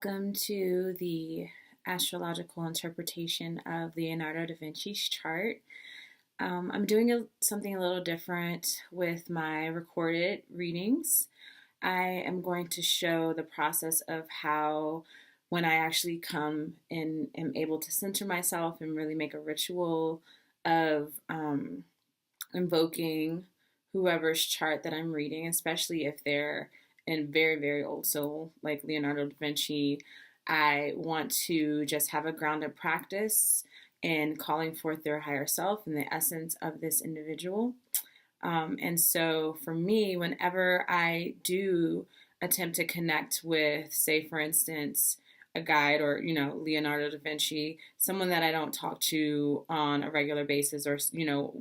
Welcome to the astrological interpretation of Leonardo da Vinci's chart. I'm doing something a little different with my recorded readings. I am going to show the process of how, when I actually come and am able to center myself and really make a ritual of invoking whoever's chart that I'm reading, especially if they're in very, very old soul, like Leonardo da Vinci. I want to just have a grounded practice in calling forth their higher self and the essence of this individual. And so for me, whenever I do attempt to connect with, say, for instance, a guide or, Leonardo da Vinci, someone that I don't talk to on a regular basis, or,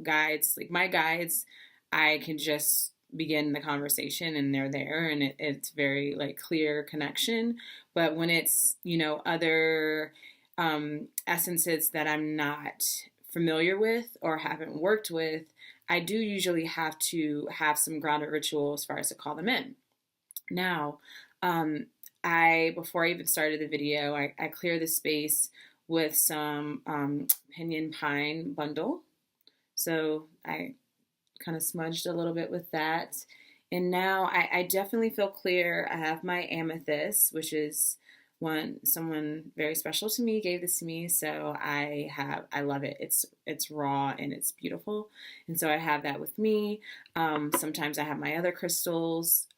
guides, like my guides, I can just begin the conversation and they're there, and it's very like clear connection. But when it's, other essences that I'm not familiar with or haven't worked with, I do usually have to have some grounded ritual as far as to call them in. Now, before I even started the video, I clear the space with some pinyon pine bundle. So I kind of smudged a little bit with that. And now I definitely feel clear. I have my amethyst, which is someone very special to me gave this to me, so I love it. It's raw and it's beautiful, and so I have that with me. Sometimes I have my other crystals,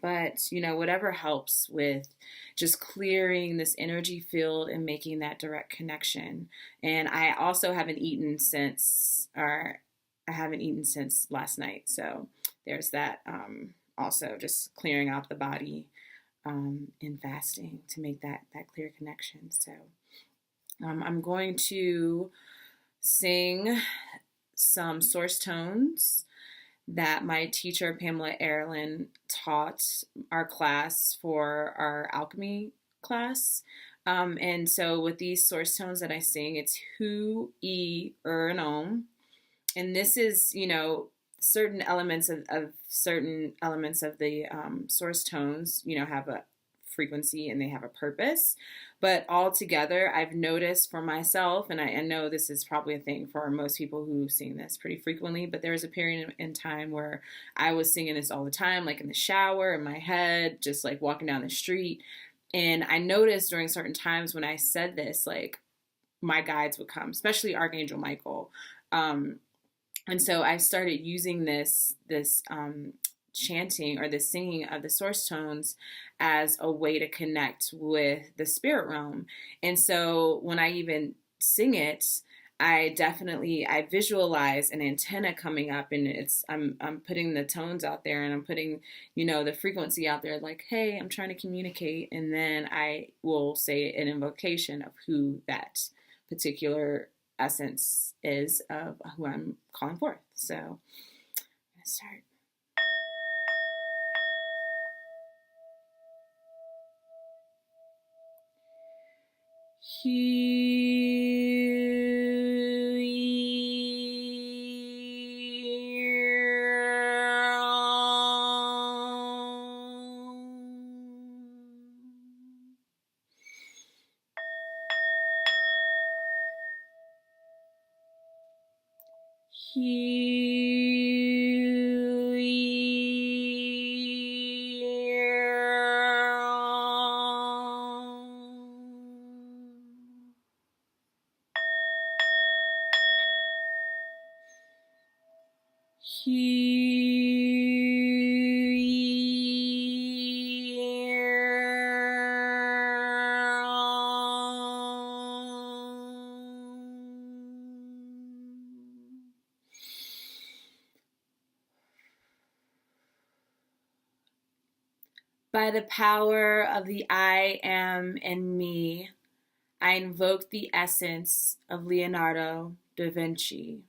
but whatever helps with just clearing this energy field and making that direct connection. And I also haven't eaten since last night, so there's that. Also, just clearing out the body in fasting to make that clear connection. So I'm going to sing some source tones that my teacher Pamela Erlin taught our class for our alchemy class. And so with these source tones that I sing, it's Hu, E, and Om. And this is, certain elements of the source tones, have a frequency and they have a purpose. But all together, I've noticed for myself, and I know this is probably a thing for most people who sing this pretty frequently, but there was a period in time where I was singing this all the time, like in the shower, in my head, just like walking down the street. And I noticed during certain times when I said this, like my guides would come, especially Archangel Michael. And so I started using this chanting or the singing of the source tones as a way to connect with the spirit realm. And so when I even sing it, I visualize an antenna coming up, and I'm putting the tones out there, and I'm putting, the frequency out there, like, hey, I'm trying to communicate. And then I will say an invocation of who that particular essence is of who I'm calling forth. So I'm going to start. By the power of the I am in me, I invoke the essence of Leonardo da Vinci.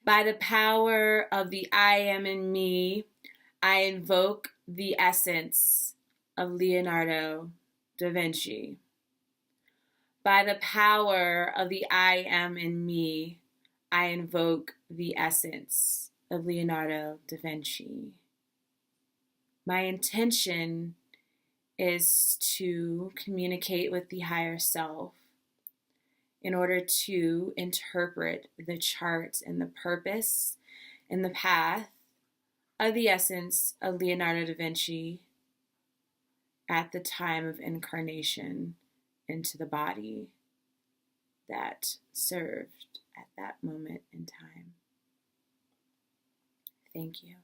By the power of the I am in me, I invoke the essence of Leonardo da Vinci. By the power of the I am in me, I invoke the essence of Leonardo da Vinci. My intention is to communicate with the higher self in order to interpret the chart and the purpose and the path of the essence of Leonardo da Vinci at the time of incarnation into the body that served at that moment in time. Thank you.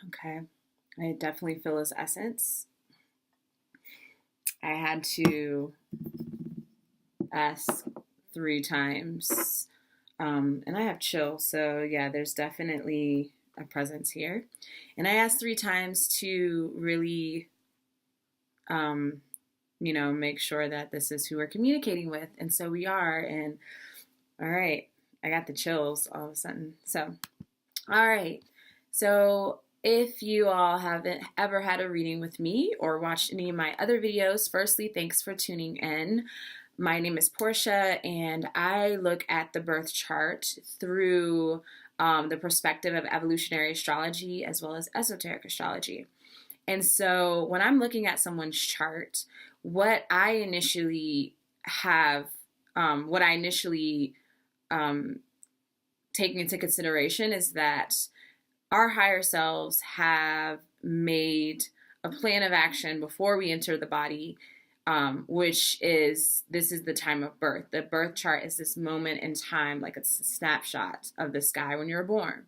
Okay, I definitely feel his essence. I had to ask 3 times, and I have chill, so yeah, there's definitely a presence here. And I asked 3 times to really, make sure that this is who we're communicating with, and so we are. And all right, I got the chills all of a sudden. So, all right, so if you all haven't ever had a reading with me or watched any of my other videos, firstly, thanks for tuning in. My name is Portia, and I look at the birth chart through the perspective of evolutionary astrology as well as esoteric astrology. And so when I'm looking at someone's chart, what I initially have, what I initially take into consideration is that our higher selves have made a plan of action before we enter the body, which is, this is the time of birth. The birth chart is this moment in time, like it's a snapshot of the sky when you're born.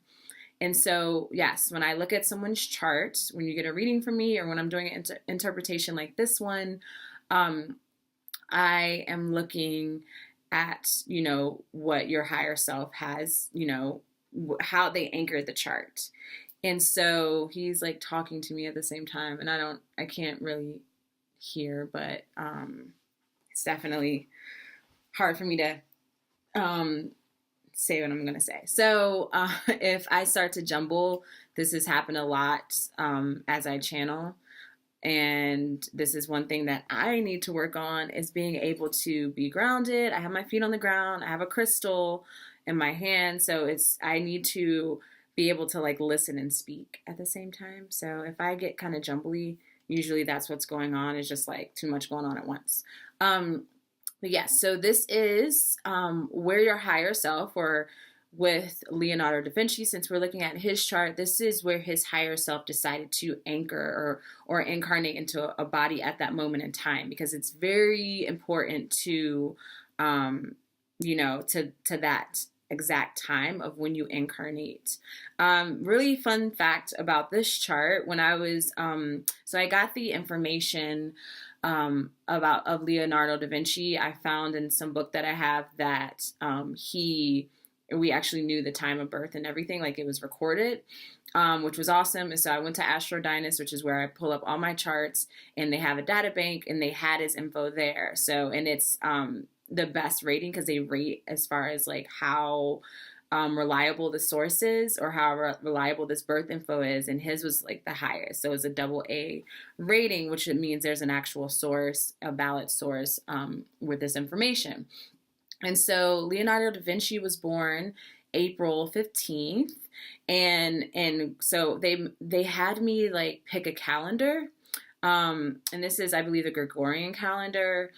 And so, yes, when I look at someone's chart, when you get a reading from me or when I'm doing an interpretation like this one, I am looking at, what your higher self has, how they anchored the chart. And so he's like talking to me at the same time, and I can't really hear, but it's definitely hard for me to say what I'm going to say. So if I start to jumble, this has happened a lot as I channel. And this is one thing that I need to work on, is being able to be grounded. I have my feet on the ground. I have a crystal in my hand. So I need to be able to like listen and speak at the same time. So if I get kind of jumbly, usually that's what's going on. It's just like too much going on at once. But yes, so this is where your higher self, or with Leonardo da Vinci, since we're looking at his chart, this is where his higher self decided to anchor or incarnate into a body at that moment in time, because it's very important to, to that exact time of when you incarnate. Really fun fact about this chart, when I was, so I got the information of Leonardo da Vinci. I found in some book that I have that we actually knew the time of birth and everything, like it was recorded, which was awesome. And so I went to Astrology, which is where I pull up all my charts, and they have a data bank, and they had his info there. So, and it's the best rating, because they rate as far as like how reliable the source is, or how reliable this birth info is, and his was like the highest. So it's a AA rating, which it means there's an actual source, a valid source with this information. And so Leonardo da Vinci was born April 15th, and so they had me like pick a calendar, and this is, I believe, the Gregorian calendar,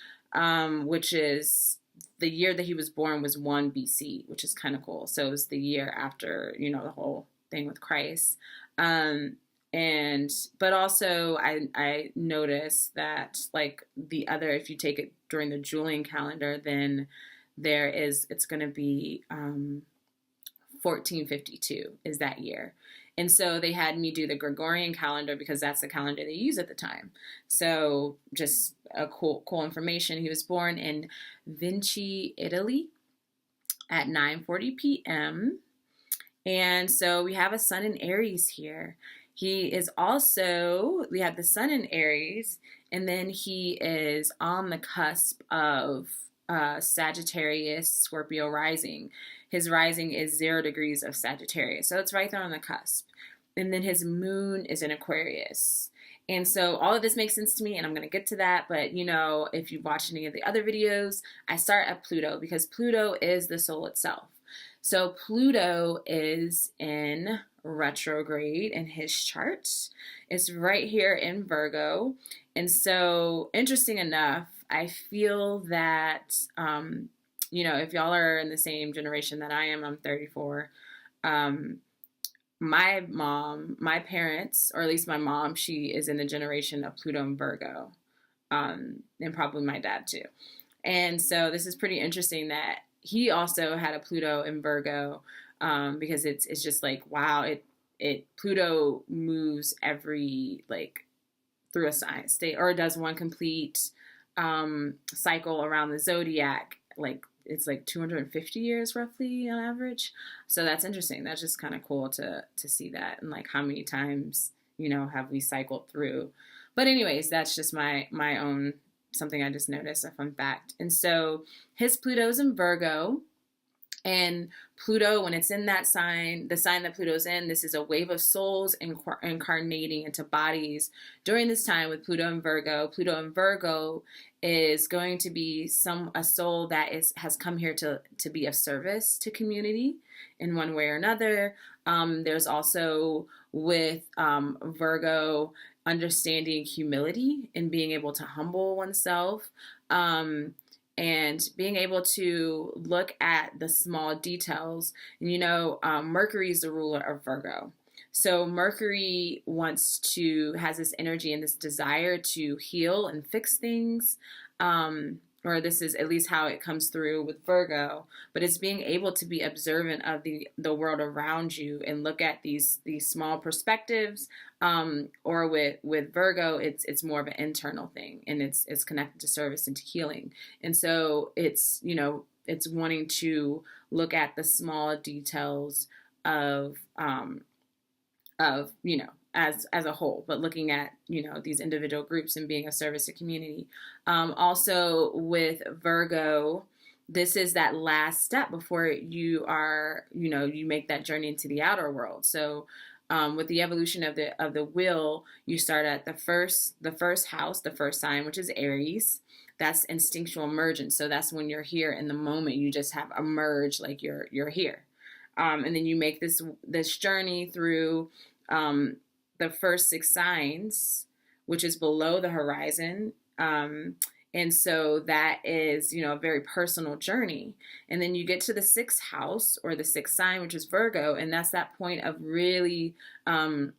which is the year that he was born was 1 BC, which is kind of cool. So it was the year after, the whole thing with Christ. And but also I noticed that like the other, if you take it during the Julian calendar, then it's going to be 1452 is that year. And so they had me do the Gregorian calendar because that's the calendar they use at the time. So just a cool information. He was born in Vinci, Italy at 9:40 p.m. And so we have a sun in Aries here. He is also, we have the sun in Aries, and then he is on the cusp of Sagittarius, Scorpio rising. His rising is 0 degrees of Sagittarius. So it's right there on the cusp. And then his moon is in Aquarius. And so all of this makes sense to me, and I'm going to get to that. But, you know, if you've watched any of the other videos, I start at Pluto because Pluto is the soul itself. So Pluto is in retrograde in his chart. It's right here in Virgo. And so, interesting enough, I feel that, you know, if y'all are in the same generation that I am, I'm 34. My parents, or at least my mom, she is in the generation of Pluto and Virgo, and probably my dad too. And so this is pretty interesting that he also had a Pluto in Virgo, because it's just like, wow, Pluto moves every like through a sign state, or it does one complete cycle around the zodiac, like it's like 250 years roughly on average. So that's interesting. That's just kind of cool to see that, and like how many times, you know, have we cycled through. But anyways, that's just my own something I just noticed, a fun fact. And so his Pluto's in Virgo. And Pluto, when it's in that sign, the sign that Pluto's in, this is a wave of souls incarnating into bodies during this time with Pluto and Virgo. Pluto and Virgo is going to be a soul that has come here to be of service to community in one way or another. There's also with Virgo understanding humility and being able to humble oneself. And being able to look at the small details. And, you know, Mercury is the ruler of Virgo. So Mercury has this energy and this desire to heal and fix things. Or this is at least how it comes through with Virgo, but it's being able to be observant of the world around you and look at these small perspectives. Or with Virgo, it's more of an internal thing, and it's connected to service and to healing. And so it's, you know, it's wanting to look at the small details of you know, as a whole, but looking at, you know, these individual groups and being of service to community. Also with Virgo, this is that last step before you are, you know, you make that journey into the outer world. So with the evolution of the wheel, you start at the first house, the first sign, which is Aries. That's instinctual emergence. So that's when you're here in the moment. You just have emerged, like you're here. And then you make this journey through the first 6 signs, which is below the horizon. And so that is, you know, a very personal journey. And then you get to the 6th house, or the 6th sign, which is Virgo. And that's that point of really, you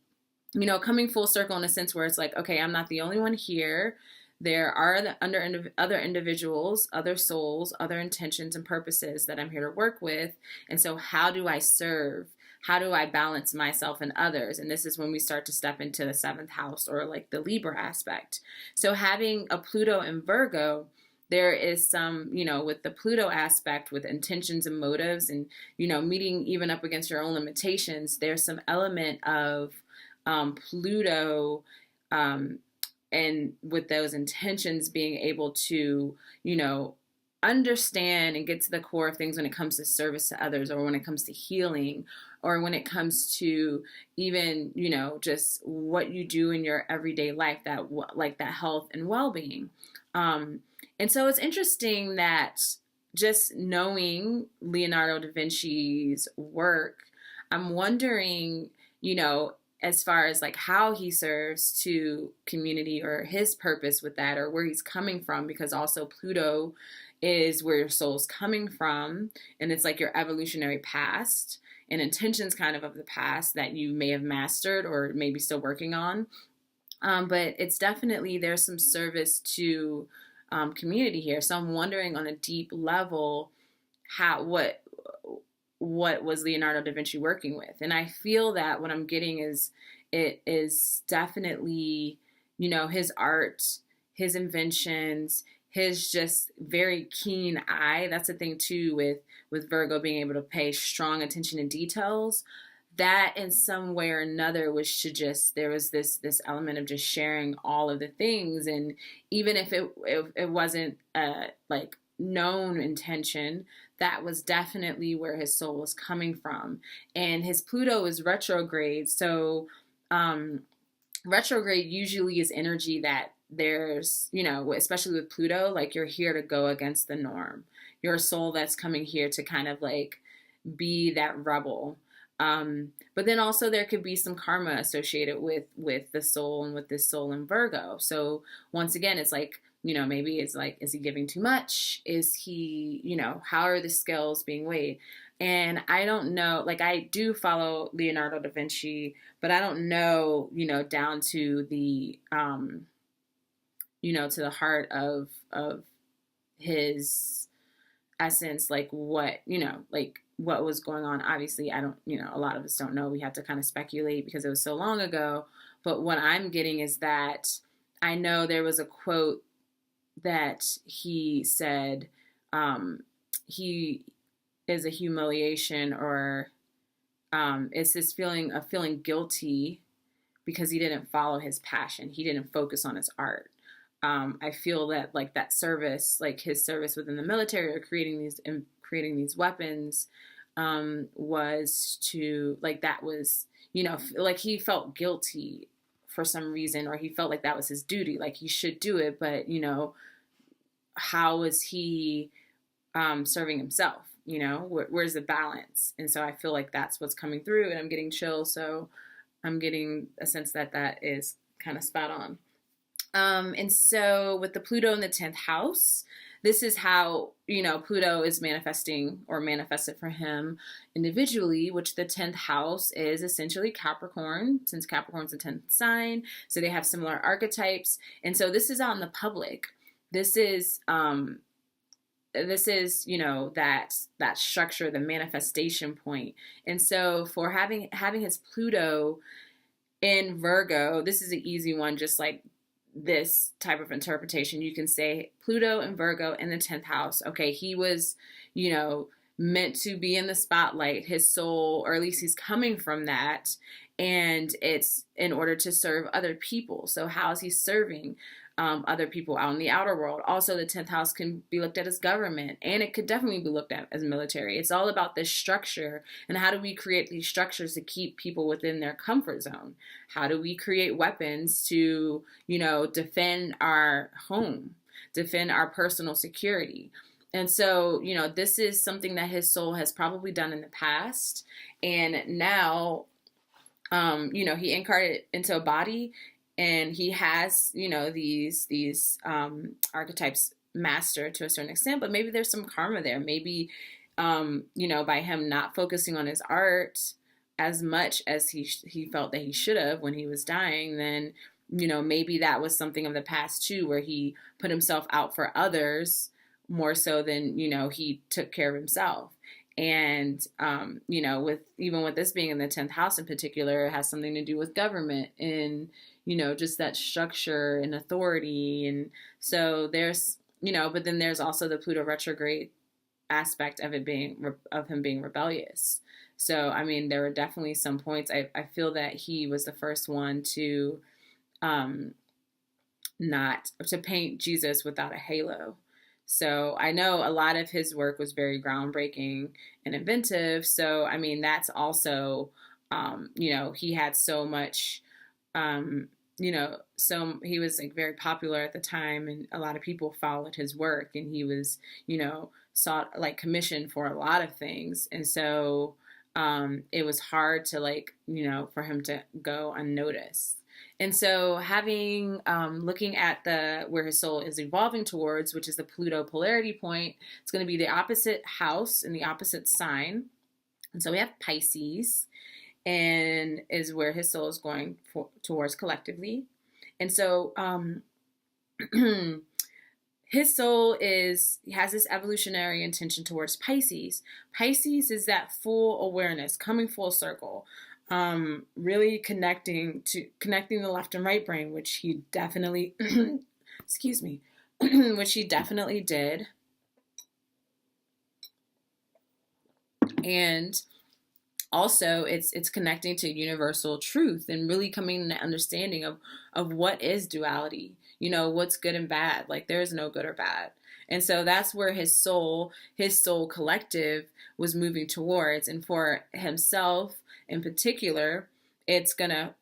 know, coming full circle in a sense where it's like, okay, I'm not the only one here. There are other individuals, other souls, other intentions and purposes that I'm here to work with. And so how do I serve? How do I balance myself and others? And this is when we start to step into the 7th house, or like the Libra aspect. So having a Pluto in Virgo, there is some, you know, with the Pluto aspect, with intentions and motives, and, you know, meeting even up against your own limitations, there's some element of Pluto, and with those intentions being able to, you know, understand and get to the core of things when it comes to service to others, or when it comes to healing, or when it comes to even, you know, just what you do in your everyday life, like that health and well-being. And so it's interesting that just knowing Leonardo da Vinci's work, I'm wondering, you know, as far as like how he serves to community, or his purpose with that, or where he's coming from, because also Pluto is where your soul's coming from, and it's like your evolutionary past. and intentions kind of the past that you may have mastered or maybe still working on. But it's definitely, there's some service to community here. So I'm wondering on a deep level, how what was Leonardo da Vinci working with? And I feel that what I'm getting is, it is definitely, his art, his inventions, his just very keen eye. That's the thing too with Virgo, being able to pay strong attention to details. That in some way or another was to just, there was this element of just sharing all of the things, and even if it wasn't like known intention, that was definitely where his soul was coming from. And his Pluto is retrograde, so retrograde usually is energy that there's, especially with Pluto, like you're here to go against the norm. You're a soul that's coming here to kind of like be that rebel. But then also there could be some karma associated with the soul and with this soul in Virgo. So once again, it's like, maybe it's like, is he giving too much? Is he, how are the scales being weighed? And I don't know, like I do follow Leonardo da Vinci, but I don't know, down to the, to the heart of his essence, like what, like what was going on. Obviously, I don't, a lot of us don't know. We have to kind of speculate because it was so long ago. But what I'm getting is that I know there was a quote that he said, he is a humiliation, or it's this feeling of feeling guilty because he didn't follow his passion. He didn't focus on his art. I feel that like that service, like his service within the military or creating these weapons, was to, like, that was, like he felt guilty for some reason, or he felt like that was his duty, like he should do it, but how was he serving himself? Where's the balance? And so I feel like that's what's coming through, and I'm getting chills. So I'm getting a sense that that is kind of spot on. And so with the Pluto in the 10th house, this is how, Pluto is manifesting or manifested for him individually, which the 10th house is essentially Capricorn, since Capricorn's the 10th sign. So they have similar archetypes. And so this is out in the public. This is, that structure, the manifestation point. And so for having his Pluto in Virgo, this is an easy one, just like this type of interpretation. You can say Pluto and Virgo in the 10th house. Okay, he was, meant to be in the spotlight, his soul, or at least he's coming from that. And it's in order to serve other people. So how is he serving other people out in the outer world? Also, the 10th house can be looked at as government, and it could definitely be looked at as military. It's all about this structure, and how do we create these structures to keep people within their comfort zone? How do we create weapons to, defend our home, defend our personal security? And so, this is something that his soul has probably done in the past, and now, he incarnated into a body. And he has, these archetypes mastered to a certain extent, but maybe there's some karma there. Maybe, by him not focusing on his art as much as he felt that he should have when he was dying, then, maybe that was something of the past too, where he put himself out for others more so than, he took care of himself. And, with this being in the 10th house in particular, it has something to do with government and, just that structure and authority. And so there's, but then there's also the Pluto retrograde aspect of him being rebellious. So, I mean, there were definitely some points. I feel that he was the first one to, not to paint Jesus without a halo. So I know a lot of his work was very groundbreaking and inventive. So, I mean, that's also, he had so much, so he was like very popular at the time, and a lot of people followed his work, and he was, sought like commission for a lot of things. And so, it was hard to for him to go unnoticed. And so having, looking at where his soul is evolving towards, which is the Pluto polarity point, it's going to be the opposite house and the opposite sign. And so we have Pisces, and is where his soul is going towards collectively. And so his soul has this evolutionary intention towards Pisces. Pisces is that full awareness, coming full circle, really connecting the left and right brain, which he definitely, excuse me, which he definitely did. And also it's connecting to universal truth and really coming to understanding of what is duality, what's good and bad. Like, there is no good or bad. And so that's where his soul collective was moving towards. And for himself in particular, there's gonna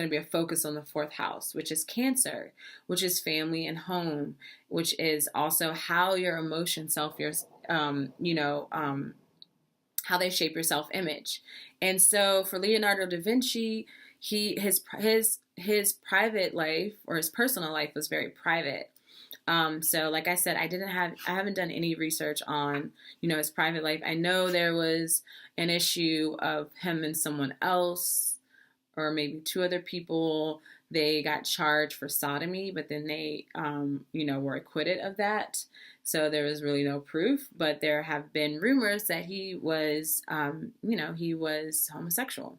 be a focus on the fourth house, which is Cancer, which is family and home, which is also how your emotion how they shape your self-image. And so for Leonardo da Vinci, his private life, or his personal life, was very private. So like I said, I haven't done any research on, his private life. I know there was an issue of him and someone else, or maybe two other people. They got charged for sodomy, but then they, were acquitted of that. So there was really no proof, but there have been rumors that he was, he was homosexual.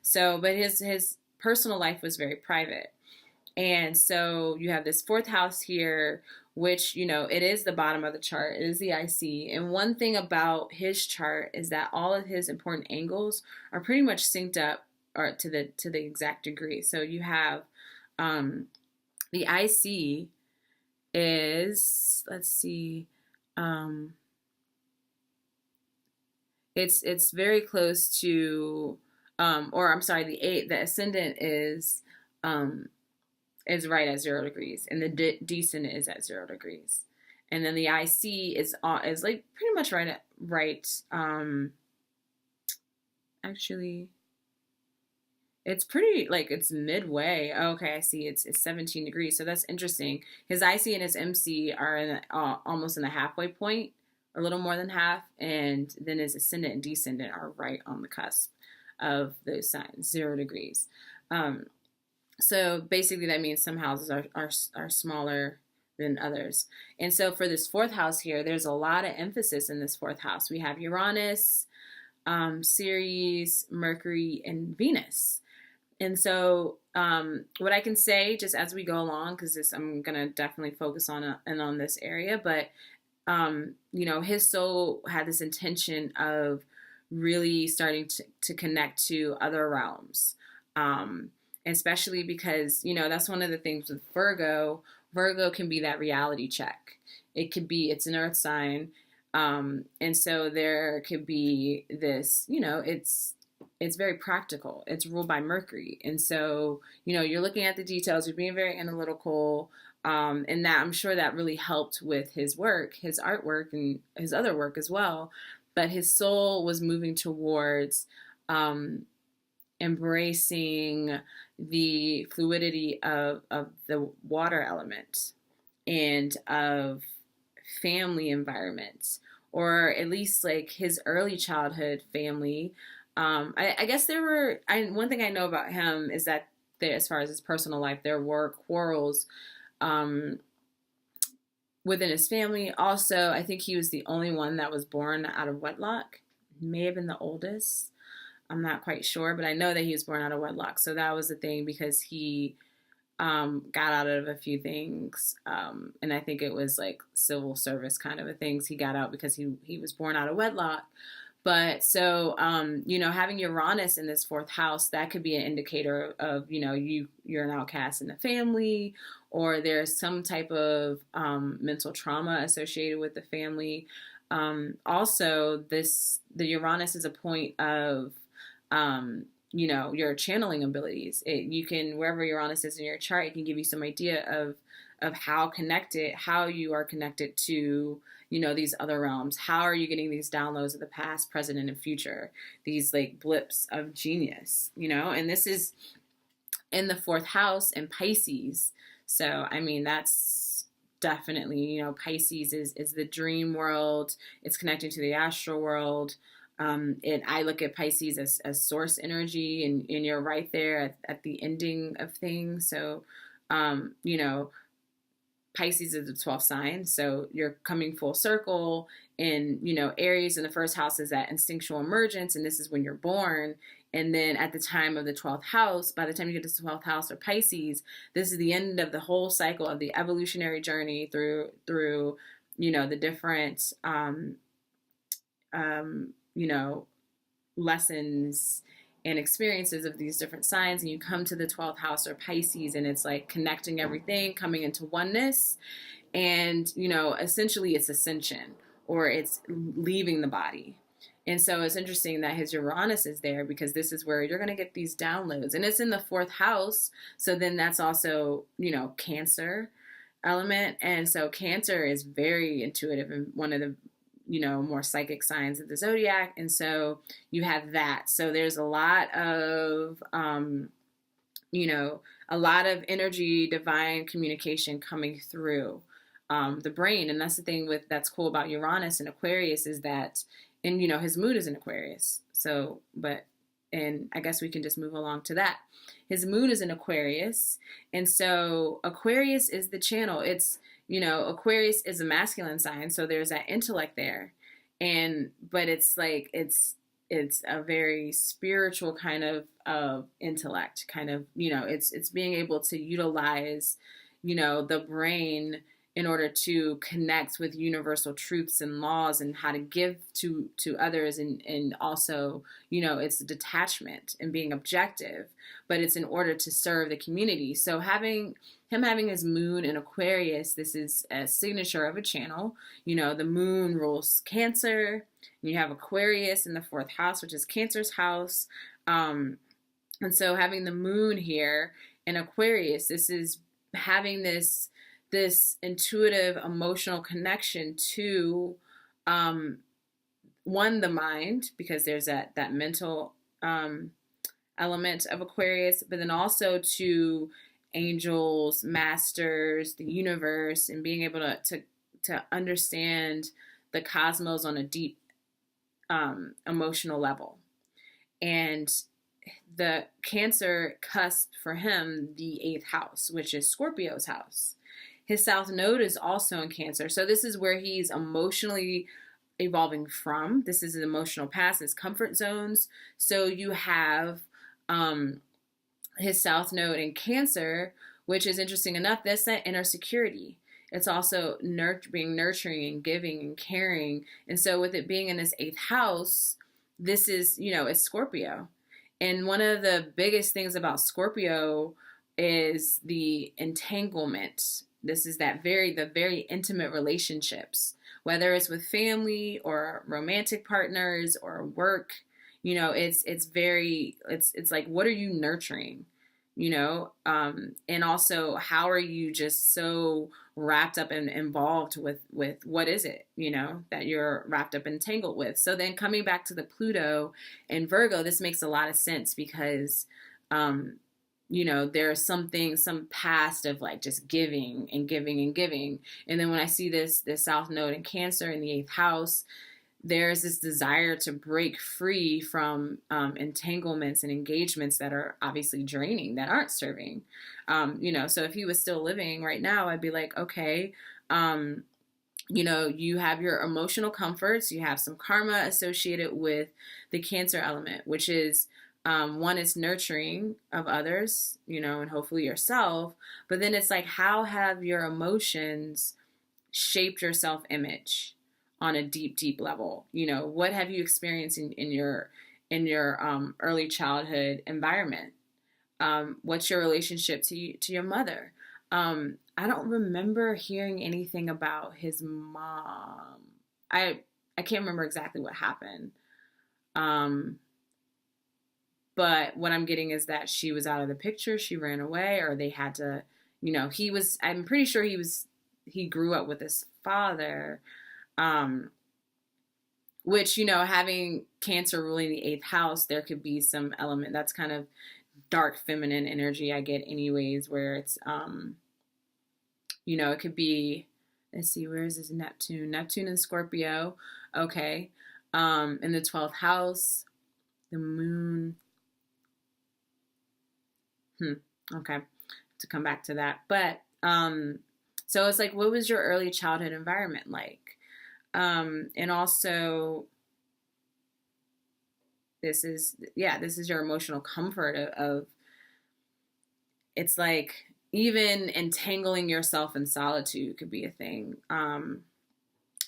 So, but his personal life was very private. And so you have this fourth house here, which, it is the bottom of the chart. It is the IC. And one thing about his chart is that all of his important angles are pretty much synced up, or to the exact degree. So you have the IC is, let's see, it's very close to, or I'm sorry, the ascendant is right at 0 degrees, and the descendant is at 0 degrees, and then the IC is like pretty much right. Actually, it's pretty, like, it's midway. Oh, okay, I see. It's 17 degrees. So that's interesting. His IC and his MC are almost in the halfway point, a little more than half, and then his ascendant and descendant are right on the cusp of those signs, 0 degrees. So basically, that means some houses are smaller than others. And so for this fourth house here, there's a lot of emphasis in this fourth house. We have Uranus, Ceres, Mercury, and Venus. And so what I can say, just as we go along, because I'm going to definitely focus on this area, but, his soul had this intention of really starting to connect to other realms, especially because, that's one of the things with Virgo. Virgo can be that reality check. It's an earth sign. And so there could be this, it's very practical. It's ruled by Mercury. And so, you're looking at the details, you're being very analytical. And that, I'm sure that really helped with his work, his artwork, and his other work as well. But his soul was moving towards embracing the fluidity of the water element and of family environments, or at least like his early childhood family. I guess one thing I know about him is that as far as his personal life, there were quarrels within his family. Also, I think he was the only one that was born out of wedlock. He may have been the oldest. I'm not quite sure, but I know that he was born out of wedlock. So that was the thing, because he got out of a few things. And I think it was like civil service kind of a things. He got out because he was born out of wedlock. But so, having Uranus in this fourth house, that could be an indicator of, you're an outcast in the family, or there's some type of mental trauma associated with the family. Also, the Uranus is a point of, your channeling abilities. Wherever Uranus is in your chart, it can give you some idea of how you are connected to, these other realms. How are you getting these downloads of the past, present, and future? These like blips of genius, and this is in the fourth house in Pisces. So, I mean, that's definitely, Pisces is the dream world. It's connecting to the astral world. And I look at Pisces as source energy, and you're right there at the ending of things. So, you know, Pisces is the 12th sign, so you're coming full circle. And Aries in the first house is that instinctual emergence, and this is when you're born. And then at the time of the 12th house, by the time you get to the 12th house or Pisces, this is the end of the whole cycle of the evolutionary journey through the different you know lessons and experiences of these different signs. And you come to the 12th house or Pisces, and it's like connecting everything, coming into oneness. And essentially it's ascension, or it's leaving the body. And so it's interesting that his Uranus is there, because this is where you're going to get these downloads, and it's in the 4th house. So then that's also Cancer element. And so Cancer is very intuitive and one of the more psychic signs of the zodiac. And so you have that. So there's a lot of energy, divine communication coming through the brain. And that's the thing that's cool about Uranus and Aquarius, is that, and his mood is in Aquarius. So, and I guess we can just move along to that. His mood is in Aquarius. And so Aquarius is the channel. It's, Aquarius is a masculine sign. So there's that intellect there. But it's like, it's a very spiritual kind of intellect, kind of, it's being able to utilize, the brain in order to connect with universal truths and laws, and how to give to others. And also, it's detachment and being objective, but it's in order to serve the community. So having his moon in Aquarius, this is a signature of a channel. The moon rules Cancer, and you have Aquarius in the 4th house, which is Cancer's house. And so having the moon here in Aquarius, this is having this intuitive emotional connection to the mind, because there's that mental element of Aquarius, but then also to angels, masters, the universe, and being able to understand the cosmos on a deep emotional level. And the Cancer cusp for him, the 8th house, which is Scorpio's house. His South Node is also in Cancer. So this is where he's emotionally evolving from. This is his emotional past, his comfort zones. So you have his South Node in Cancer, which is interesting enough. That's that inner security. It's also being nurturing and giving and caring. And so with it being in his 8th house, this is, it's Scorpio. And one of the biggest things about Scorpio is the entanglement. This is the very intimate relationships, whether it's with family or romantic partners or work. It's like, what are you nurturing? And also, how are you just so wrapped up and involved with what is it, that you're wrapped up and tangled with? So then coming back to the Pluto and Virgo, this makes a lot of sense, because, there's some past of like just giving and giving and giving. And then when I see this South Node in Cancer in the 8th house, there's this desire to break free from entanglements and engagements that are obviously draining, that aren't serving. So if he was still living right now, I'd be like, okay, you have your emotional comforts, you have some karma associated with the Cancer element, which is one is nurturing of others, and hopefully yourself. But then it's like, how have your emotions shaped your self-image on a deep, deep level? What have you experienced in your early childhood environment? What's your relationship to your mother? I don't remember hearing anything about his mom. I can't remember exactly what happened. But what I'm getting is that she was out of the picture. She ran away, or they had to, I'm pretty sure he grew up with his father. Which, having Cancer ruling the 8th house, there could be some element that's kind of dark feminine energy I get anyways, where it's, it could be, let's see, where is this Neptune? Neptune in Scorpio. Okay. In the 12th house, the moon. Okay, to come back to that. But so it's like, what was your early childhood environment like? And also, this is your emotional comfort of it's like even entangling yourself in solitude could be a thing.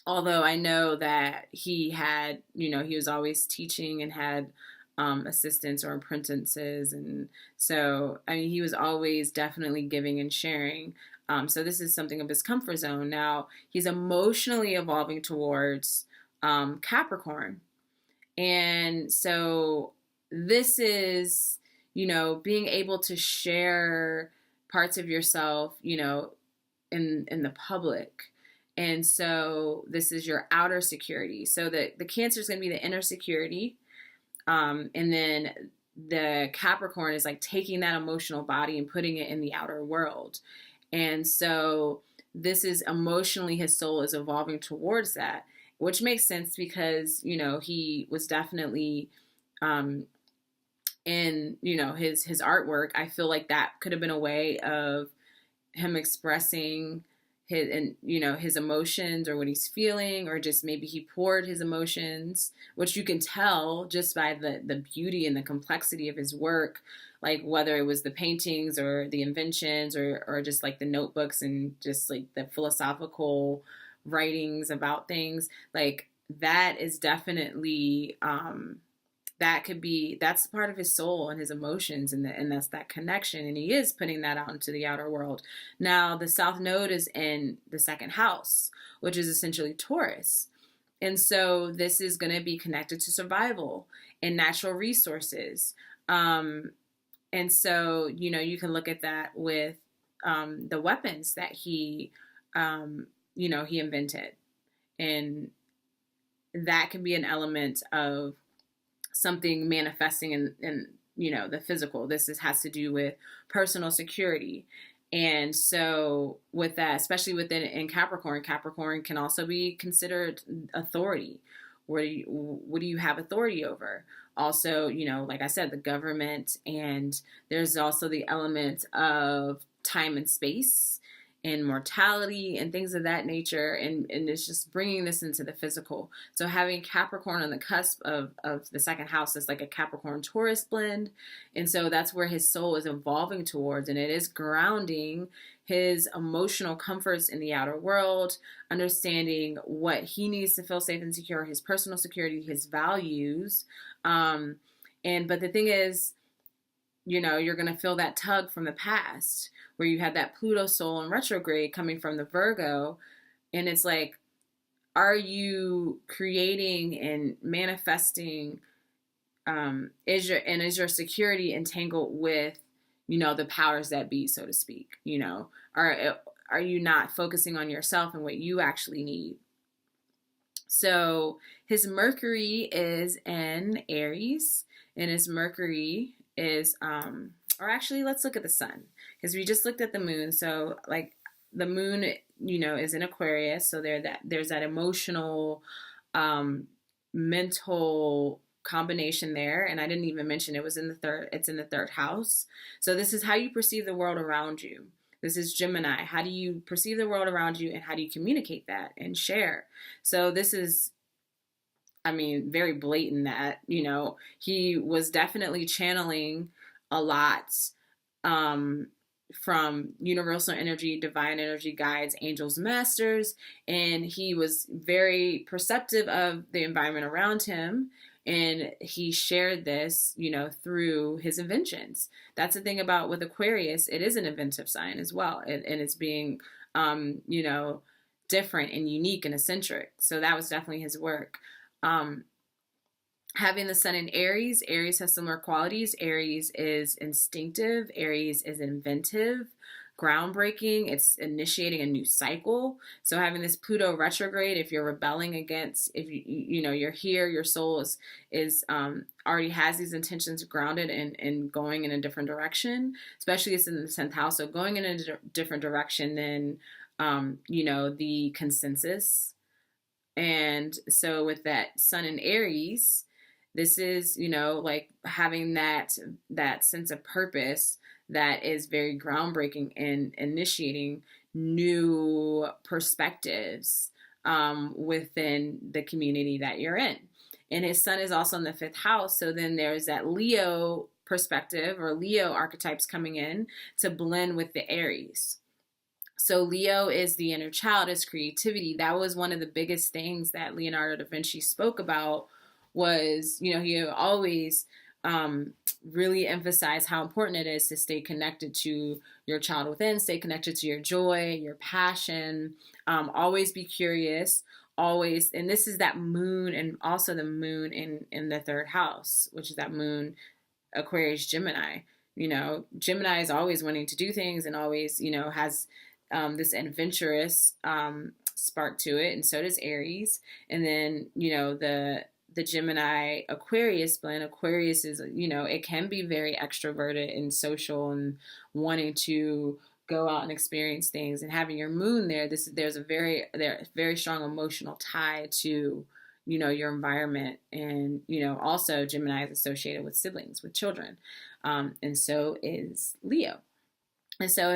Although I know that he had, he was always teaching and had assistants or apprentices. And so, I mean, he was always definitely giving and sharing. So this is something of his comfort zone. Now, he's emotionally evolving towards Capricorn. And so this is, being able to share parts of yourself, in the public. And so this is your outer security. So the Cancer is going to be the inner security. And then the Capricorn is like taking that emotional body and putting it in the outer world. And so this is emotionally, his soul is evolving towards that, which makes sense because, he was definitely in, his artwork. I feel like that could have been a way of him expressing his emotions or what he's feeling, or just maybe he poured his emotions, which you can tell just by the beauty and the complexity of his work, like whether it was the paintings or the inventions or just like the notebooks and just like the philosophical writings about things. Like that is definitely that's part of his soul and his emotions, and that's that connection, and he is putting that out into the outer world. Now the South Node is in the second house, which is essentially Taurus, and so this is going to be connected to survival and natural resources. And so you can look at that with the weapons that he he invented, and that can be an element of something manifesting in the physical. Has to do with personal security. And so with that, especially in Capricorn can also be considered authority. What do you have authority over? Also, like I said, the government, and there's also the element of time and space and mortality and things of that nature, and it's just bringing this into the physical. So having Capricorn on the cusp of the second house is like a Capricorn Taurus blend, and so that's where his soul is evolving towards, and it is grounding his emotional comforts in the outer world, understanding what he needs to feel safe and secure, his personal security, his values. But the thing is, you're going to feel that tug from the past where you had that Pluto soul in retrograde coming from the Virgo. And it's like, are you creating and manifesting, is your security entangled with, the powers that be, so to speak? Are you not focusing on yourself and what you actually need? So his Mercury is in Aries, and his Mercury is, or actually, let's look at the sun, because we just looked at the moon. So like the moon, is in Aquarius. So there's that emotional, mental combination there. And I didn't even mention it's in the third house. So this is how you perceive the world around you. This is Gemini. How do you perceive the world around you, and how do you communicate that and share? So this is, very blatant that, he was definitely channeling a lot from universal energy, divine energy, guides, angels, masters, and he was very perceptive of the environment around him, and he shared this, through his inventions. That's the thing about with Aquarius, it is an inventive sign as well, and it's being, different and unique and eccentric. So that was definitely his work. Having the sun in Aries has similar qualities. Aries is instinctive. Aries is inventive, groundbreaking. It's initiating a new cycle. So having this Pluto retrograde, if you're rebelling against, if you're here, your soul is already has these intentions grounded and going in a different direction. Especially it's in the 10th house, so going in a different direction than the consensus. And so with that sun in Aries, this is, like having that sense of purpose that is very groundbreaking in initiating new perspectives within the community that you're in. And his sun is also in the fifth house. So then there's that Leo perspective or Leo archetypes coming in to blend with the Aries. So Leo is the inner child, is creativity. That was one of the biggest things that Leonardo da Vinci spoke about was, he always really emphasized how important it is to stay connected to your child within, stay connected to your joy, your passion, always be curious, always. And this is that moon, and also the moon in the third house, which is that moon, Aquarius, Gemini. Gemini is always wanting to do things and always, has this adventurous spark to it, and so does Aries. And then the Gemini Aquarius blend. Aquarius is, it can be very extroverted and social and wanting to go out and experience things. And having your moon there, there's a very strong emotional tie to your environment. And also Gemini is associated with siblings, with children, and so is Leo. And so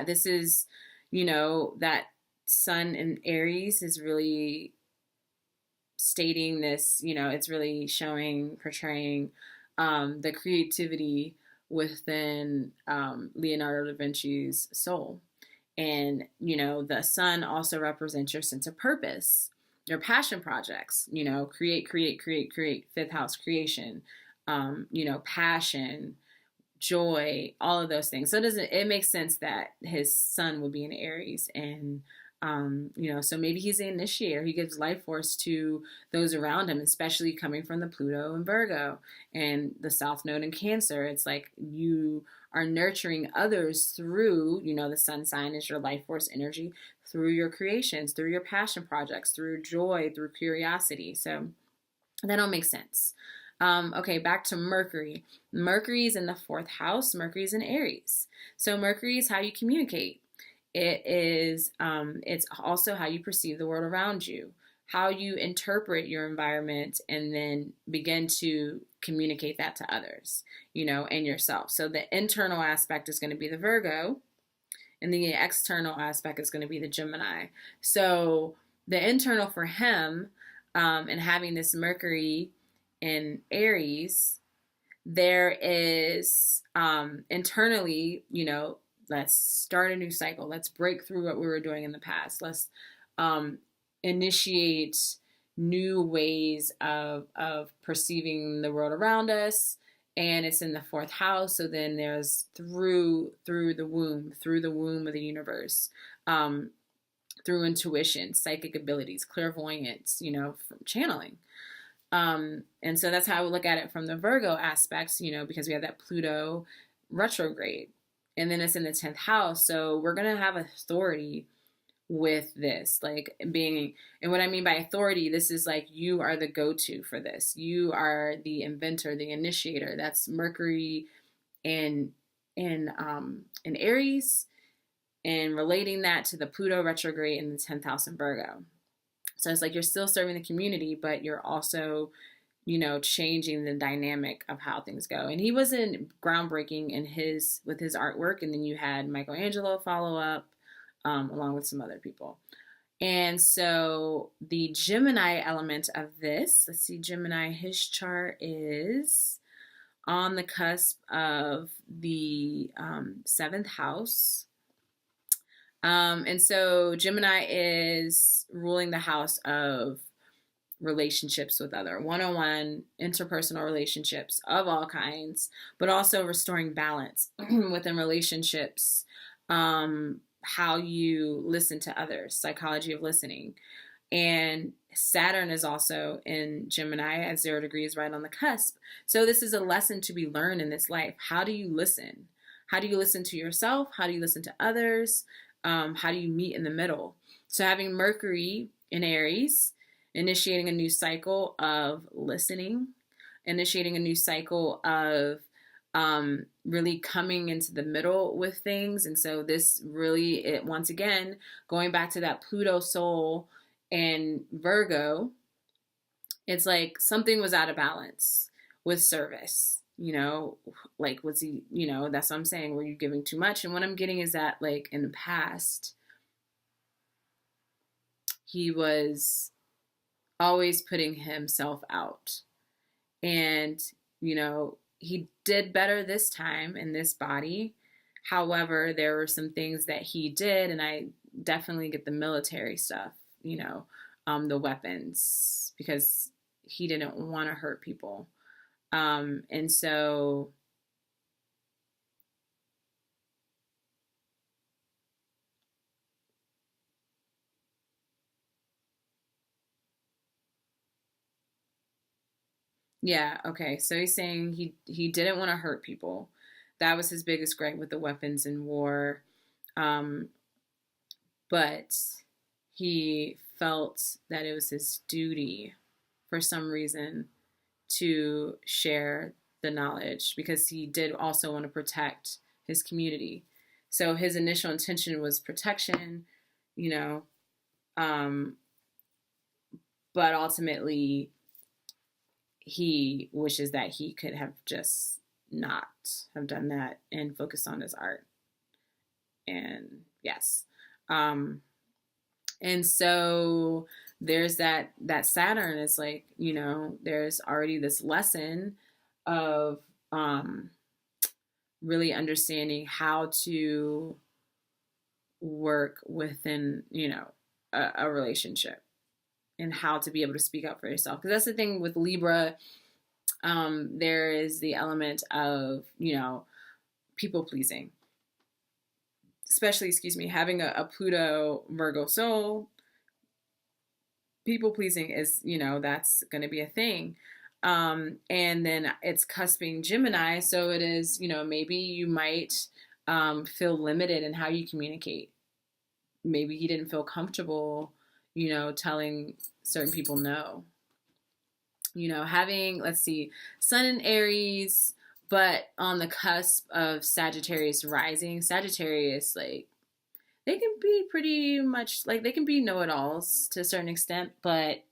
this is that sun in Aries is really stating this, it's really portraying the creativity within Leonardo da Vinci's soul. And, the sun also represents your sense of purpose, your passion projects, create, fifth house creation, passion, joy, all of those things. So it makes sense that his sun would be in Aries. And so maybe he's the initiator. He gives life force to those around him, especially coming from the Pluto and Virgo and the South Node in Cancer. It's like you are nurturing others through, the sun sign is your life force energy, through your creations, through your passion projects, through joy, through curiosity. So that all makes sense. Okay, back to Mercury. Mercury is in the fourth house. Mercury is in Aries. So Mercury is how you communicate. It is, it's also how you perceive the world around you, how you interpret your environment, and then begin to communicate that to others, and yourself. So the internal aspect is going to be the Virgo, and the external aspect is going to be the Gemini. So the internal for him, and having this Mercury in Aries, there is internally, let's start a new cycle. Let's break through what we were doing in the past. Let's initiate new ways of perceiving the world around us. And it's in the fourth house. So then there's through the womb of the universe, through intuition, psychic abilities, clairvoyance, from channeling. And so that's how I would look at it from the Virgo aspects, because we have that Pluto retrograde, and then it's in the 10th house. So we're going to have authority with this, like being, and what I mean by authority, this is like, you are the go-to for this. You are the inventor, the initiator. That's Mercury in Aries, and relating that to the Pluto retrograde in the 10th house in Virgo. So it's like you're still serving the community, but you're also, changing the dynamic of how things go. And he wasn't groundbreaking with his artwork. And then you had Michelangelo follow up, along with some other people. And so the Gemini element of this, let's see, Gemini, his chart is on the cusp of the 7th house. And so Gemini is ruling the house of relationships with other one-on-one interpersonal relationships of all kinds, but also restoring balance within relationships, how you listen to others, psychology of listening. And Saturn is also in Gemini at 0 degrees, right on the cusp. So this is a lesson to be learned in this life. How do you listen? How do you listen to yourself? How do you listen to others? How do you meet in the middle? So having Mercury in Aries, initiating a new cycle of listening, initiating a new cycle of really coming into the middle with things. And so this really, once again, going back to that Pluto soul And Virgo, it's like something was out of balance with service, like was he, that's what I'm saying. Were you giving too much? And what I'm getting is that, like, in the past, he was always putting himself out. And, he did better this time in this body. However, there were some things that he did, and I definitely get the military stuff, the weapons, because he didn't want to hurt people. And so, yeah, okay. So he's saying he didn't want to hurt people. That was his biggest gripe with the weapons in war. Um, but he felt that it was his duty for some reason to share the knowledge, because he did also want to protect his community. So his initial intention was protection, you know, um, but ultimately he wishes that he could have just not have done that and focused on his art. And yes. And so there's that Saturn is like, there's already this lesson of really understanding how to work within, a relationship, and how to be able to speak up for yourself. Because that's the thing with Libra. There is the element of, people pleasing, especially, having a Pluto Virgo soul. People pleasing is, that's going to be a thing. And then it's cusping Gemini. So it is, maybe you might feel limited in how you communicate. Maybe he didn't feel comfortable, telling certain people no. Having, let's see, Sun in Aries, but on the cusp of Sagittarius rising. Sagittarius, like, they can be pretty much, like, they can be know-it-alls to a certain extent, but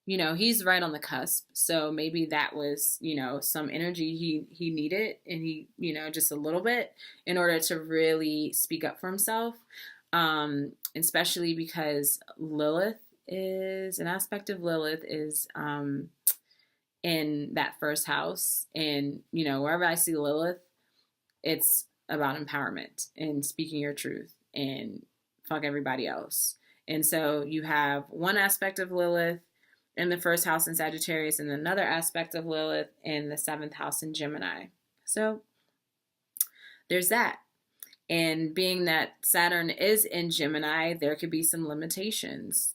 he's right on the cusp. So maybe that was, some energy he needed, and he, just a little bit, in order to really speak up for himself. Especially because Lilith is, an aspect of Lilith is in that first house. And, wherever I see Lilith, it's about empowerment and speaking your truth and fuck everybody else. And so you have one aspect of Lilith in the first house in Sagittarius, and another aspect of Lilith in the seventh house in Gemini. So there's that. And being that Saturn is in Gemini, there could be some limitations.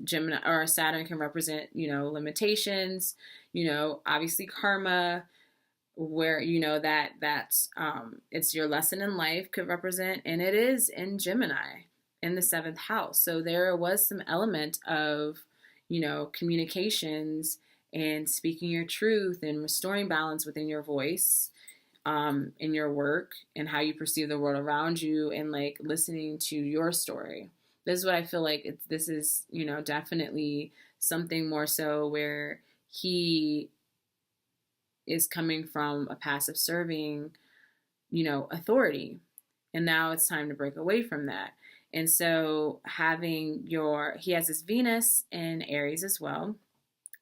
Gemini or Saturn can represent, limitations, obviously karma, where, that's it's your lesson in life could represent, and it is in Gemini in the seventh house. So there was some element of, communications and speaking your truth and restoring balance within your voice, in your work, and how you perceive the world around you, and like listening to your story. This is what I feel like this is, definitely something more so where he is coming from a past of serving, authority. And now it's time to break away from that. And so he has this Venus in Aries as well.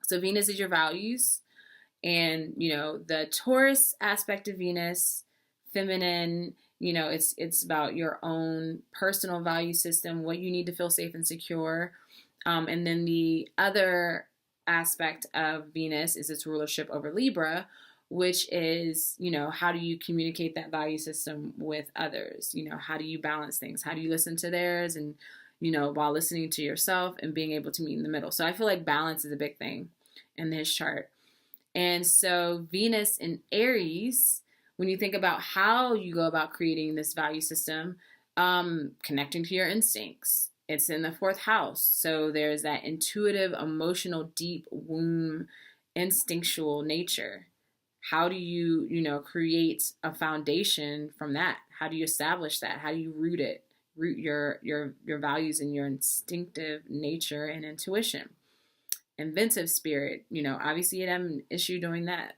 So Venus is your values. And, the Taurus aspect of Venus, feminine, it's about your own personal value system, what you need to feel safe and secure. And then the other aspect of Venus is its rulership over Libra, which is, how do you communicate that value system with others? How do you balance things? How do you listen to theirs, and, while listening to yourself, and being able to meet in the middle? So I feel like balance is a big thing in this chart. And so Venus in Aries, when you think about how you go about creating this value system, connecting to your instincts, it's in the fourth house. So there's that intuitive, emotional, deep womb, instinctual nature. How do you, create a foundation from that? How do you establish that? How do you root it? root your values in your instinctive nature and intuition. Inventive spirit, obviously you'd have an issue doing that.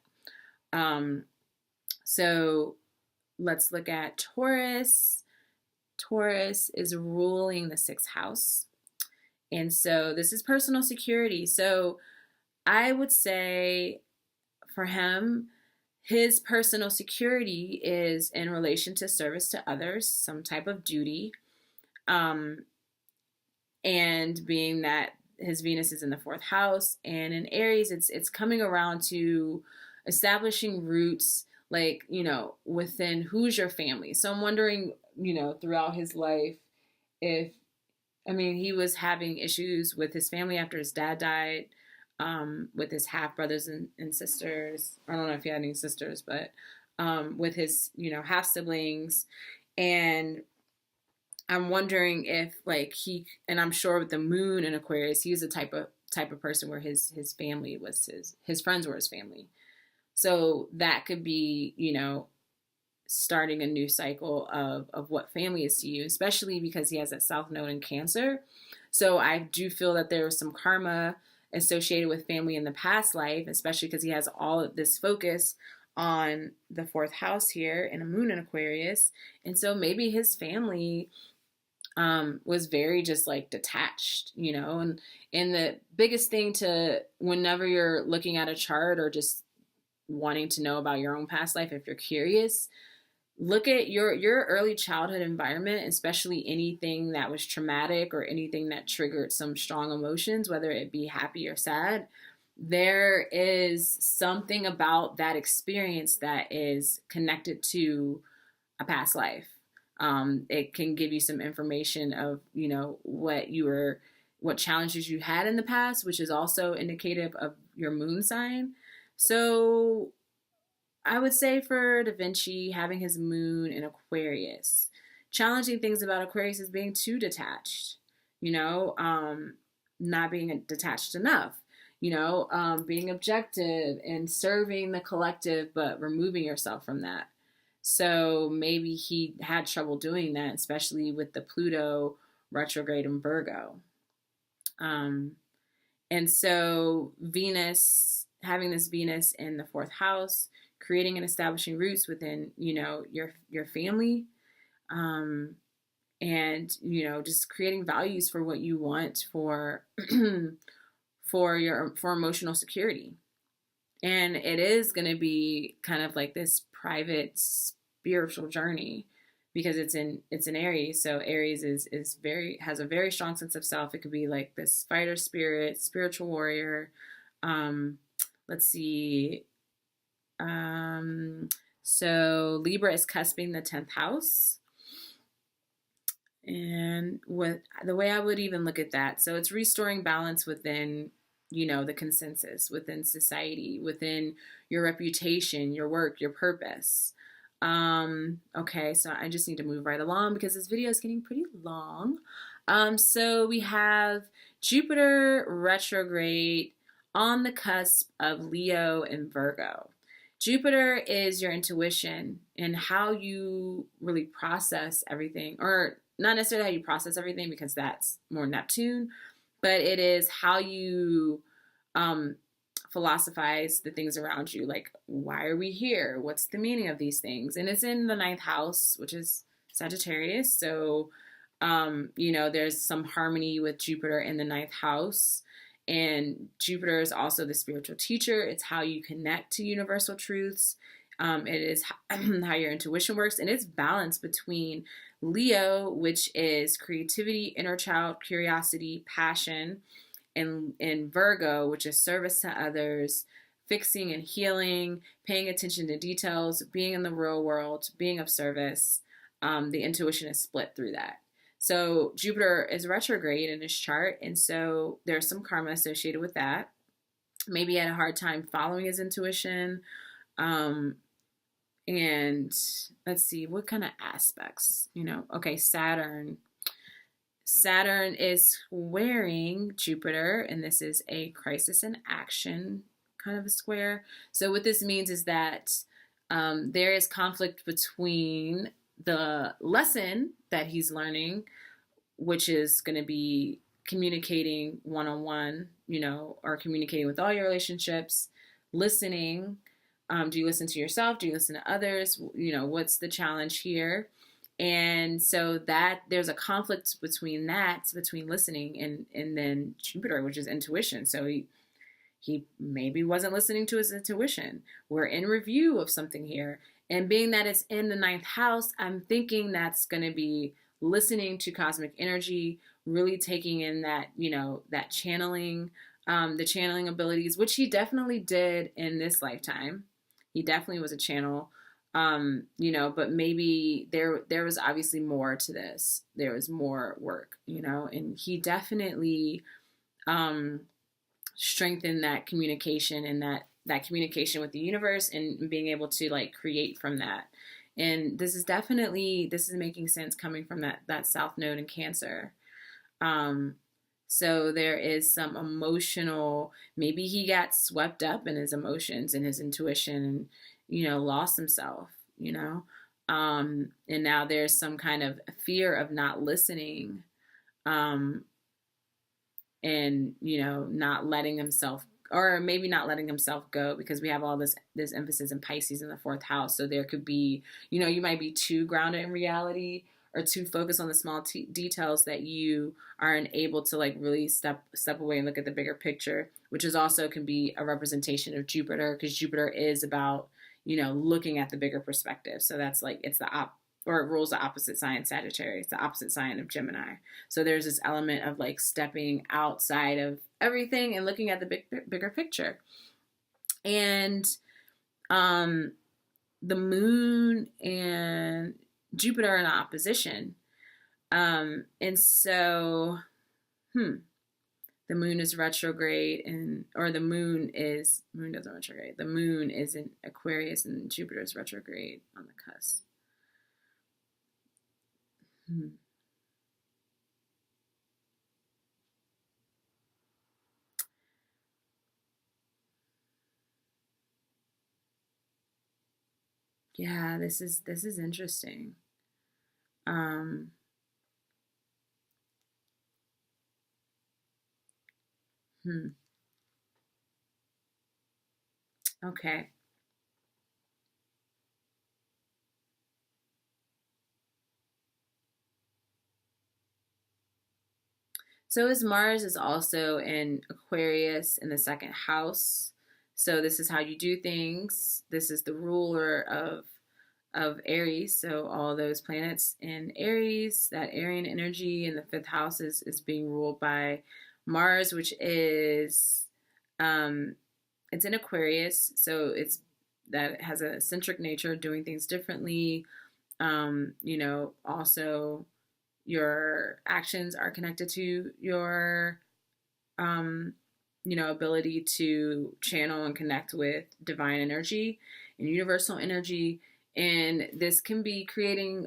So let's look at Taurus. Taurus is ruling the sixth house. And so this is personal security. So I would say for him, his personal security is in relation to service to others, some type of duty. And being that his Venus is in the fourth house, and in Aries, it's coming around to establishing roots, like, within who's your family. So I'm wondering, throughout his life, if, he was having issues with his family after his dad died, with his half brothers and sisters. I don't know if he had any sisters, but with his, half siblings. And I'm wondering if, like, and I'm sure with the moon in Aquarius, he was the type of person where his family was his friends were his family. So that could be, starting a new cycle of what family is to you, especially because he has that South Node in Cancer. So I do feel that there was some karma associated with family in the past life, especially because he has all of this focus on the fourth house here and a moon in Aquarius. And so maybe his family was very just like detached, and the biggest thing to, whenever you're looking at a chart or just wanting to know about your own past life, if you're curious, look at your early childhood environment, especially anything that was traumatic or anything that triggered some strong emotions, whether it be happy or sad. There is something about that experience that is connected to a past life. It can give you some information of, what challenges you had in the past, which is also indicative of your moon sign. So I would say for Da Vinci, having his moon in Aquarius, challenging things about Aquarius is being too detached, not being detached enough, being objective and serving the collective, but removing yourself from that. So maybe he had trouble doing that, especially with the Pluto retrograde in Virgo. And so Venus, having this Venus in the fourth house, creating and establishing roots within, your family, and, just creating values for what you want for, for emotional security. And it is going to be kind of like this private spiritual journey because it's in Aries. So Aries has a very strong sense of self. It could be like this fighter spirit, spiritual warrior. Let's see. So Libra is cusping the 10th house. And the way I would even look at that, so it's restoring balance within, the consensus, within society, within your reputation, your work, your purpose. Okay, so I just need to move right along because this video is getting pretty long. So we have Jupiter retrograde on the cusp of Leo and Virgo. Jupiter is your intuition and how you really process everything, or not necessarily how you process everything because that's more Neptune, but it is how you philosophize the things around you. Like, why are we here? What's the meaning of these things? And it's in the 9th house, which is Sagittarius. So, there's some harmony with Jupiter in the 9th house. And Jupiter is also the spiritual teacher. It's how you connect to universal truths. It is how your intuition works. And it's balanced between Leo, which is creativity, inner child, curiosity, passion, and Virgo, which is service to others, fixing and healing, paying attention to details, being in the real world, being of service. The intuition is split through that. So Jupiter is retrograde in his chart, and so there's some karma associated with that. Maybe he had a hard time following his intuition. And let's see, what kind of aspects, okay, Saturn is squaring Jupiter, and this is a crisis in action kind of a square. So what this means is that there is conflict between the lesson that he's learning, which is going to be communicating one on one, or communicating with all your relationships, listening. Do you listen to yourself? Do you listen to others? What's the challenge here? And so that there's a conflict between listening and then Jupiter, which is intuition. So he maybe wasn't listening to his intuition. We're in review of something here. And being that it's in the ninth house, I'm thinking that's going to be listening to cosmic energy, really taking in that, that channeling, the channeling abilities, which he definitely did in this lifetime. He definitely was a channel, but maybe there was obviously more to this. There was more work, and he definitely strengthened that communication and that communication with the universe and being able to like create from that. And this is making sense coming from that South Node in Cancer. So there is some emotional, maybe he got swept up in his emotions and his intuition and, lost himself, and now there's some kind of fear of not listening, and, not letting himself, or maybe not letting himself go, because we have all this emphasis in Pisces in the fourth house. So there could be, you might be too grounded in reality or too focused on the small details that you aren't able to like really step away and look at the bigger picture, which is also can be a representation of Jupiter, because Jupiter is about, looking at the bigger perspective. So that's like, it rules the opposite sign, Sagittarius, the opposite sign of Gemini. So there's this element of like stepping outside of everything and looking at the bigger picture. And the moon and Jupiter are in opposition. And so, the moon is retrograde, moon doesn't retrograde. The moon is in Aquarius and Jupiter is retrograde on the cusp. Yeah, this is interesting. Okay. So his Mars is also in Aquarius in the second house. So this is how you do things. This is the ruler of Aries. So all those planets in Aries, that Aryan energy in the fifth house is being ruled by Mars, which is it's in Aquarius. So it has a eccentric nature, doing things differently. Also your actions are connected to your ability to channel and connect with divine energy and universal energy. And this can be creating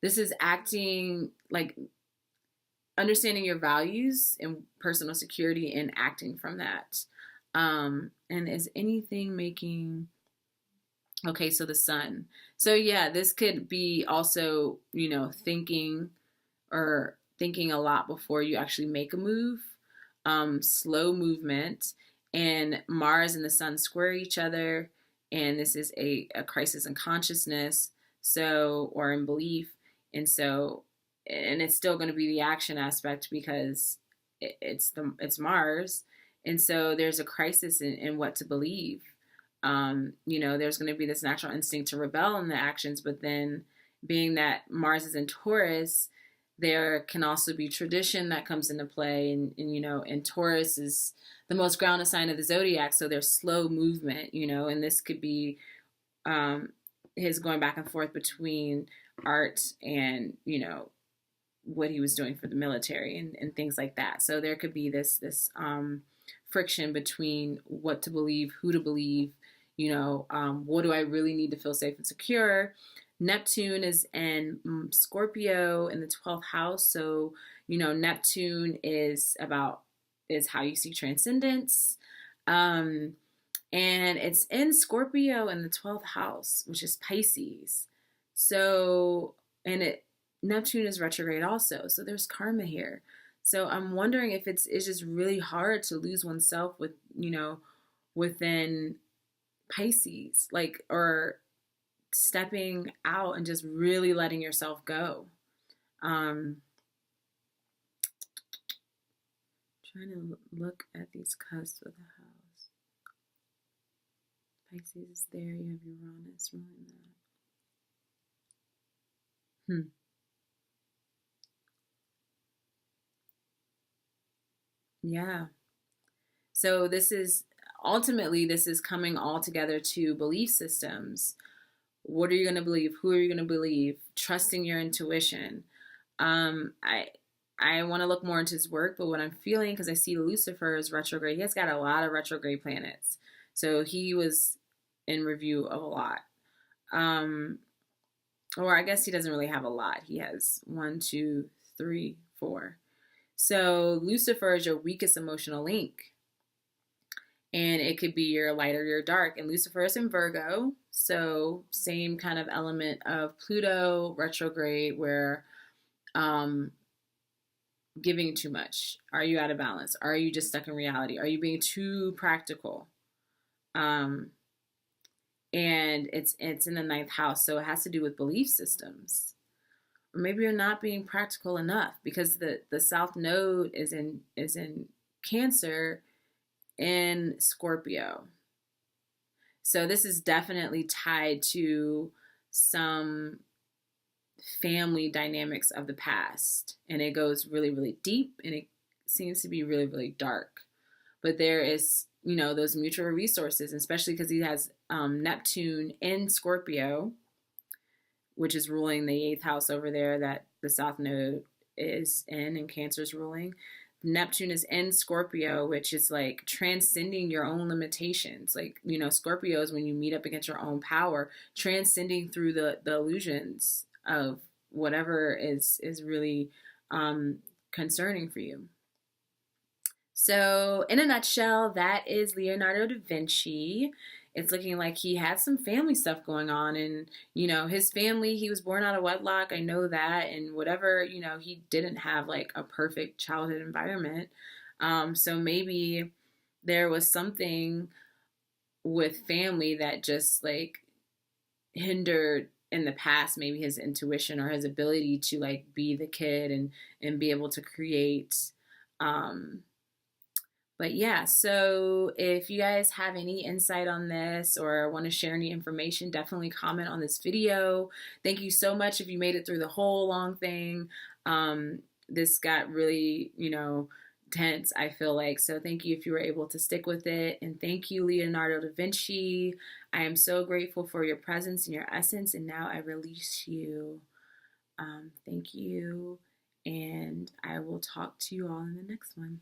this is acting like understanding your values and personal security and acting from that. And is anything making okay, so the sun. So yeah, this could be also, thinking a lot before you actually make a move. Slow movement, and Mars and the sun square each other, and this is a crisis in consciousness, or in belief. And it's still going to be the action aspect because it's Mars. And so there's a crisis in what to believe. There's going to be this natural instinct to rebel in the actions, but then being that Mars is in Taurus, there can also be tradition that comes into play. And Taurus is the most grounded sign of the zodiac. So there's slow movement, and this could be his going back and forth between art and, what he was doing for the military and things like that. So there could be this friction between what to believe, who to believe, what do I really need to feel safe and secure. Neptune is in Scorpio in the 12th house. So, Neptune is how you see transcendence. And it's in Scorpio in the 12th house, which is Pisces. So, and it Neptune is retrograde also. So there's karma here. So I'm wondering if it's just really hard to lose oneself with, within Pisces, like, or stepping out and just really letting yourself go. Um, Trying to look at these cusps of the house. Pisces is there. You have Uranus ruling that. Yeah. So this is coming all together to belief systems. What are you going to believe? Who are you going to believe? Trusting your intuition. Um, I I want to look more into his work, but what I'm feeling, because I see Lucifer is retrograde, he has got a lot of retrograde planets. So he was in review of a lot. Um, or I guess he doesn't really have a lot. He has one, two, three, four. So Lucifer is your weakest emotional link. And it could be your light or your dark. And Lucifer is in Virgo. So same kind of element of Pluto retrograde where um, giving too much. Are you out of balance? Are you just stuck in reality? Are you being too practical? Um, and it's in the ninth house, so it has to do with belief systems. Or maybe you're not being practical enough because the south node is in Cancer in Scorpio. So this is definitely tied to some family dynamics of the past, and it goes really, really deep, and it seems to be really, really dark. But there is, those mutual resources, especially because he has Neptune in Scorpio, which is ruling the eighth house over there that the South Node is in, and Cancer's ruling. Neptune is in Scorpio, which is like transcending your own limitations. Like, Scorpio is when you meet up against your own power, transcending through the illusions of whatever is really concerning for you. So, in a nutshell, that is Leonardo da Vinci. It's looking like he had some family stuff going on, and his family, he was born out of wedlock. I know that, and whatever, he didn't have like a perfect childhood environment. So maybe there was something with family that just like hindered in the past, maybe his intuition or his ability to like be the kid and be able to create. Um, but yeah, so if you guys have any insight on this or want to share any information, definitely comment on this video. Thank you so much if you made it through the whole long thing. This got really, tense, I feel like. So thank you if you were able to stick with it. And thank you, Leonardo da Vinci. I am so grateful for your presence and your essence. And now I release you. Thank you. And I will talk to you all in the next one.